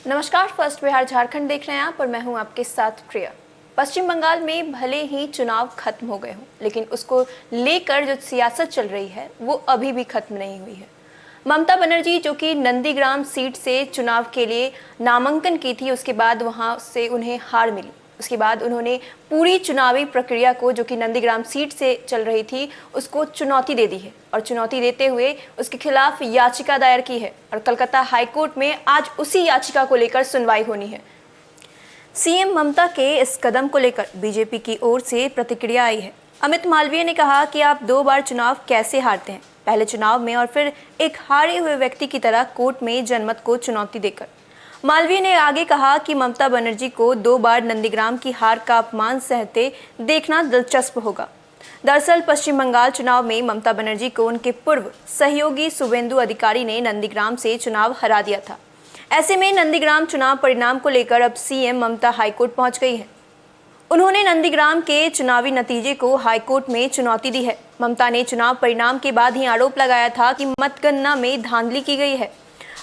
नमस्कार, फर्स्ट बिहार झारखंड देख रहे हैं आप और मैं हूं आपके साथ प्रिया। पश्चिम बंगाल में भले ही चुनाव खत्म हो गए हों, लेकिन उसको लेकर जो सियासत चल रही है वो अभी भी खत्म नहीं हुई है। ममता बनर्जी जो कि नंदीग्राम सीट से चुनाव के लिए नामांकन की थी, उसके बाद वहां से उन्हें हार मिली। उसके बाद उन्होंने पूरी चुनावी प्रक्रिया को, जो कि नंदीग्राम सीट से चल रही थी, उसको चुनौती दे दी है और चुनौती देते हुए उसके खिलाफ याचिका दायर की है और कलकत्ता हाईकोर्ट में आज उसी याचिका को लेकर सुनवाई होनी है। सीएम ममता के इस कदम को लेकर बीजेपी की ओर से प्रतिक्रिया आई है। अमित मालवीय ने कहा कि आप 2 बार चुनाव कैसे हारते हैं, पहले चुनाव में और फिर एक हारे हुए व्यक्ति की तरह कोर्ट में जनमत को चुनौती देकर। मालवीय ने आगे कहा कि ममता बनर्जी को 2 बार नंदीग्राम की हार का अपमान सहते देखना दिलचस्प होगा। दरअसल पश्चिम बंगाल चुनाव में ममता बनर्जी को उनके पूर्व सहयोगी शुभेंदु अधिकारी ने नंदीग्राम से चुनाव हरा दिया था। ऐसे में नंदीग्राम चुनाव परिणाम को लेकर अब सीएम ममता हाईकोर्ट पहुंच गई है। उन्होंने नंदीग्राम के चुनावी नतीजे को हाईकोर्ट में चुनौती दी है। ममता ने चुनाव परिणाम के बाद ही आरोप लगाया था कि मतगणना में धांधली की गई है।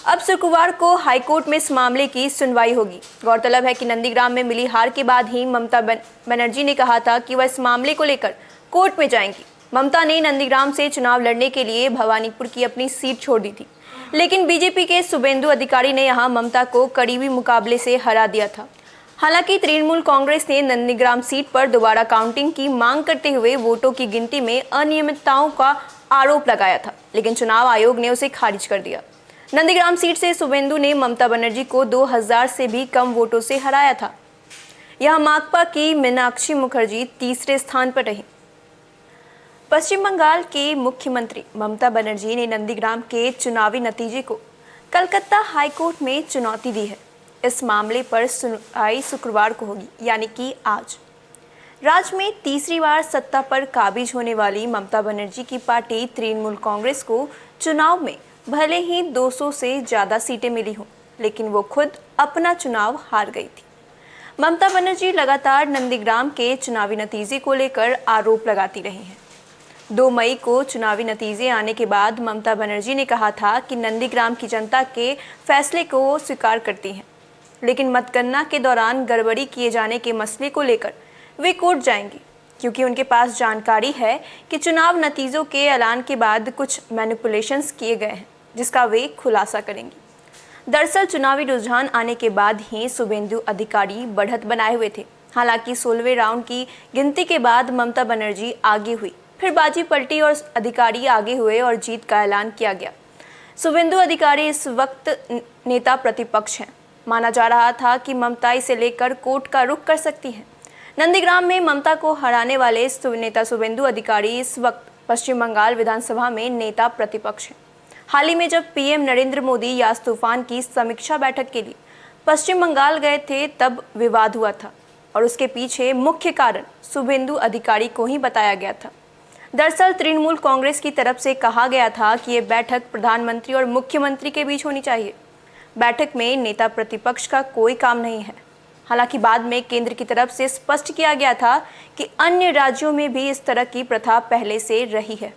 अब शुक्रवार को हाईकोर्ट में इस मामले की सुनवाई होगी। गौरतलब है कि नंदीग्राम में मिली हार के बाद ही ममता बनर्जी ने कहा था कि वह इस मामले को लेकर कोर्ट में जाएंगी। ममता ने नंदीग्राम से चुनाव लड़ने के लिए भवानीपुर की अपनी सीट छोड़ दी थी, लेकिन बीजेपी के शुभेंदु अधिकारी ने यहां ममता को करीबी मुकाबले से हरा दिया था। हालांकि तृणमूल कांग्रेस ने नंदीग्राम सीट पर दोबारा काउंटिंग की मांग करते हुए वोटों की गिनती में अनियमितताओं का आरोप लगाया था, लेकिन चुनाव आयोग ने उसे खारिज कर दिया। नंदीग्राम सीट से शुभेंदु ने ममता बनर्जी को 2000 से भी कम वोटों से हराया था। यहां माकपा की मीनाक्षी मुखर्जी तीसरे स्थान पर रही। पश्चिम बंगाल के मुख्यमंत्री ममता बनर्जी ने नंदीग्राम के चुनावी नतीजे को कलकत्ता हाईकोर्ट में चुनौती दी है। इस मामले पर सुनवाई शुक्रवार को होगी, यानी कि आज। राज्य में तीसरी बार सत्ता पर काबिज होने वाली ममता बनर्जी की पार्टी तृणमूल कांग्रेस को चुनाव में भले ही 200 से ज़्यादा सीटें मिली हों, लेकिन वो खुद अपना चुनाव हार गई थी। ममता बनर्जी लगातार नंदीग्राम के चुनावी नतीजे को लेकर आरोप लगाती रही हैं। 2 मई को चुनावी नतीजे आने के बाद ममता बनर्जी ने कहा था कि नंदीग्राम की जनता के फैसले को स्वीकार करती हैं, लेकिन मतगणना के दौरान गड़बड़ी किए जाने के मसले को लेकर वे कोर्ट जाएंगी, क्योंकि उनके पास जानकारी है कि चुनाव नतीजों के ऐलान के बाद कुछ मैनिपुलेशंस किए गए हैं, जिसका वे खुलासा करेंगी। दरअसल चुनावी रुझान आने के बाद ही शुभेंदु अधिकारी बढ़त बनाए हुए थे। हालांकि 16वें राउंड की गिनती के बाद ममता बनर्जी आगे हुई, फिर बाजी पलटी और अधिकारी आगे हुए और जीत का ऐलान किया गया। शुभेंदु अधिकारी इस वक्त नेता प्रतिपक्ष हैं। माना जा रहा था कि ममता इसे लेकर कोर्ट का रुख कर सकती है। नंदीग्राम में ममता को हराने वाले नेता शुभेंदु अधिकारी इस वक्त पश्चिम बंगाल विधानसभा में नेता प्रतिपक्ष हैं। हाल ही में जब पीएम नरेंद्र मोदी यास तूफान की समीक्षा बैठक के लिए पश्चिम बंगाल गए थे, तब विवाद हुआ था और उसके पीछे मुख्य कारण शुभेंदु अधिकारी को ही बताया गया था। दरअसल तृणमूल कांग्रेस की तरफ से कहा गया था कि ये बैठक प्रधानमंत्री और मुख्यमंत्री के बीच होनी चाहिए। बैठक में नेता प्रतिपक्ष का कोई काम नहीं है। हालांकि बाद में केंद्र की तरफ से स्पष्ट किया गया था कि अन्य राज्यों में भी इस तरह की प्रथा पहले से रही है।